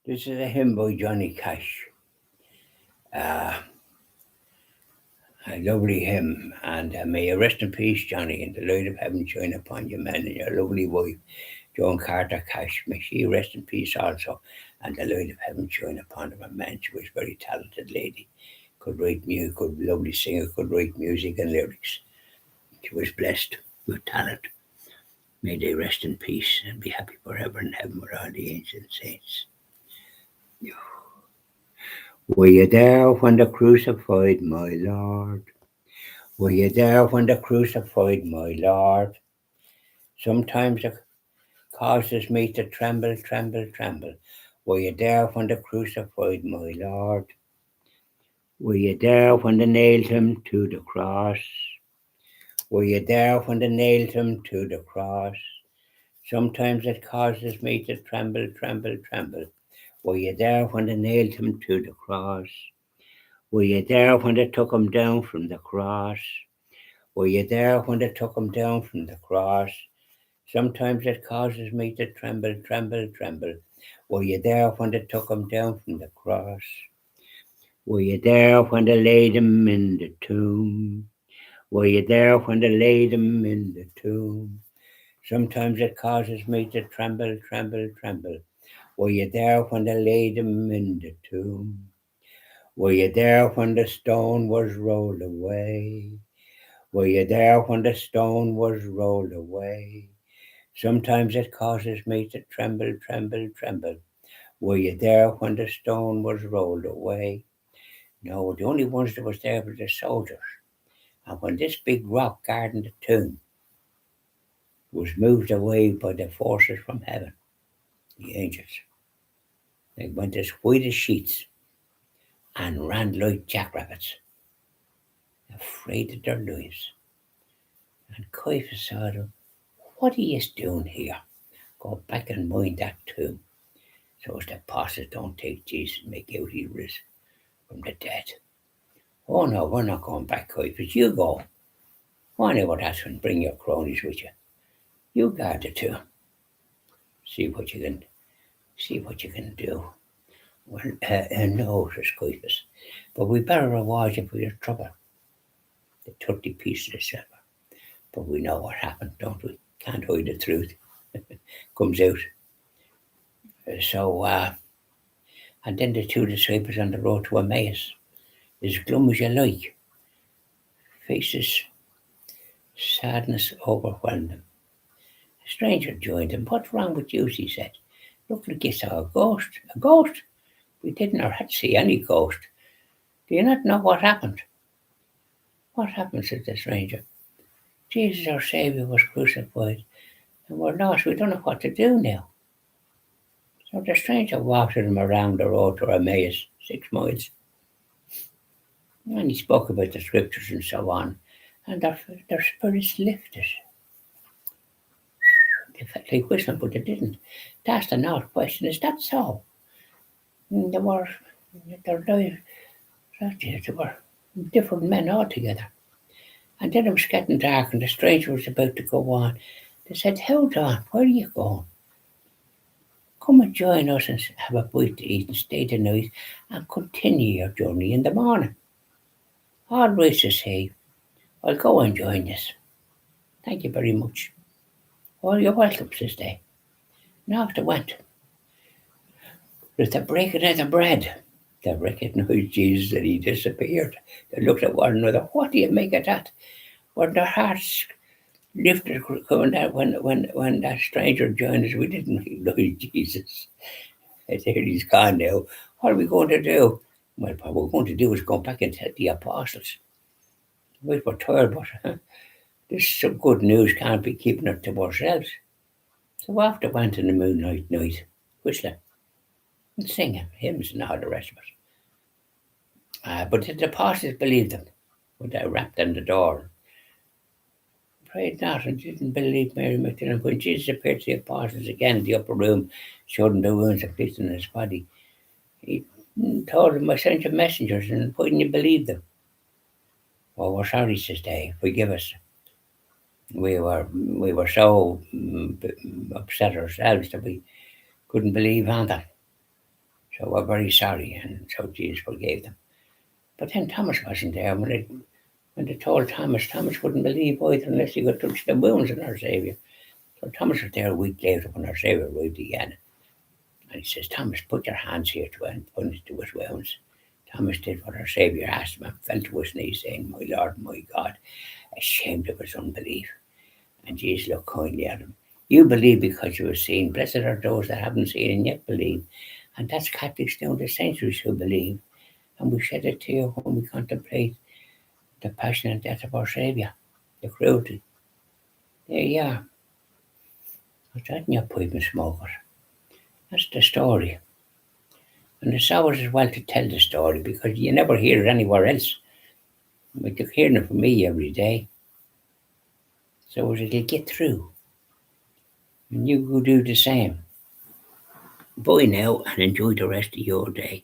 This is a hymn by Johnny Cash. Uh, a lovely hymn, and may you rest in peace, Johnny, and the light of heaven shine upon you, man, and your lovely wife, Joan Carter Cash. May she rest in peace also, and the light of heaven shine upon her, man. She was a very talented lady, could write music, could lovely singer, could write music and lyrics. She was blessed with talent. May they rest in peace and be happy forever in heaven with all the ancient saints. Were you there when the crucified my Lord? Were you there when the crucified my Lord? Sometimes it causes me to tremble, tremble, tremble. Were you there when the crucified my Lord? Were you there when they nailed him to the cross? Were you there when they nailed him to the cross? Sometimes it causes me to tremble, tremble, tremble. Were you there when they nailed him to the cross? Were you there when they took him down from the cross? Were you there when they took him down from the cross? Sometimes it causes me to tremble, tremble, tremble. Were you there when they took him down from the cross? Were you there when they laid him in the tomb? Were you there when they laid him in the tomb? Sometimes it causes me to tremble, tremble, tremble. Were you there when they laid him in the tomb? Were you there when the stone was rolled away? Were you there when the stone was rolled away? Sometimes it causes me to tremble, tremble, tremble. Were you there when the stone was rolled away? No, the only ones that was there were the soldiers. And when this big rock guarding the tomb was moved away by the forces from heaven, the angels, they went as white as sheets and ran like jackrabbits, afraid of their lives. And Caiaphas saw them, "What are you doing here? Go back and mind that tomb, so as the apostles don't take Jesus and make out he rose from the dead." "Oh no, we're not going back, Caiaphas. You go. I know what that's and bring your cronies with you. You guard the tomb. See what you can do." "Well, no," says Caiaphas, "but we better reward you for your trouble. The 30 pieces of silver. But we know what happened, don't we? Can't hide the truth. Comes out. So, and then the two disciples on the road to Emmaus, as glum as you like, faces sadness overwhelmed them. A stranger joined them. "What's wrong with you?" he said. "Look like you saw a ghost." "A ghost? We didn't or had see any ghost. Do you not know what happened?" "What happened?" said the stranger. "Jesus, our Saviour, was crucified, and we're lost. We don't know what to do now." So the stranger walked with them around the road to Emmaus, 6 miles, and he spoke about the scriptures and so on, and their spirits lifted. They felt like whistling, but they didn't. They asked an odd question: "Is that so?" And they were, their lives, they were different men altogether. And then it was getting dark, and the stranger was about to go on. They said, "Hold on, where are you going? Come and join us and have a bite to eat and stay the night and continue your journey in the morning." "All right," says he. "I'll go and join us. Thank you very much." "Oh, you're welcome," says they. And off they went. With the breaking of the bread, they recognised Jesus and he disappeared. They looked at one another. "What do you make of that?" When their hearts lifted when that stranger joined us, we didn't recognise Jesus. I said, "He's gone now. What are we going to do?" "Well, what we're going to do is go back and tell the apostles. We were tired, but this is some good news. Can't be keeping it to ourselves." So off they went in the moonlight night, whistling and singing hymns and all the rest of it. But the apostles believed them when they rapped on the door. Prayed not and didn't believe Mary Magdalene. When Jesus appeared to the apostles again in the upper room, showed them the wounds afflicted in his body, he told them, "I sent you messengers, and why didn't you believe them?" "Well, we're sorry," says they. "Forgive us. We were so upset ourselves that we couldn't believe on that." So we're very sorry, and so Jesus forgave them. But then Thomas wasn't there when they told Thomas. Thomas wouldn't believe either unless he could touch the wounds in our Saviour. So Thomas was there a week later when our Saviour arrived again. And he says, Thomas, put your hands here to point to his wounds. Thomas did what our Saviour asked him and fell to his knees, saying, My Lord, my God, ashamed of his unbelief. And Jesus looked kindly at him. You believe because you have seen. Blessed are those that haven't seen and yet believe. And that's Catholics down the centuries who believe. And we shed a tear when we contemplate the passion and death of our Saviour, the cruelty. There you are. What's that in your pipe and smoke it? That's the story. And it's always as well to tell the story because you never hear it anywhere else. But you're hearing it from me every day. So it'll get through. And you go do the same. Bye now and enjoy the rest of your day.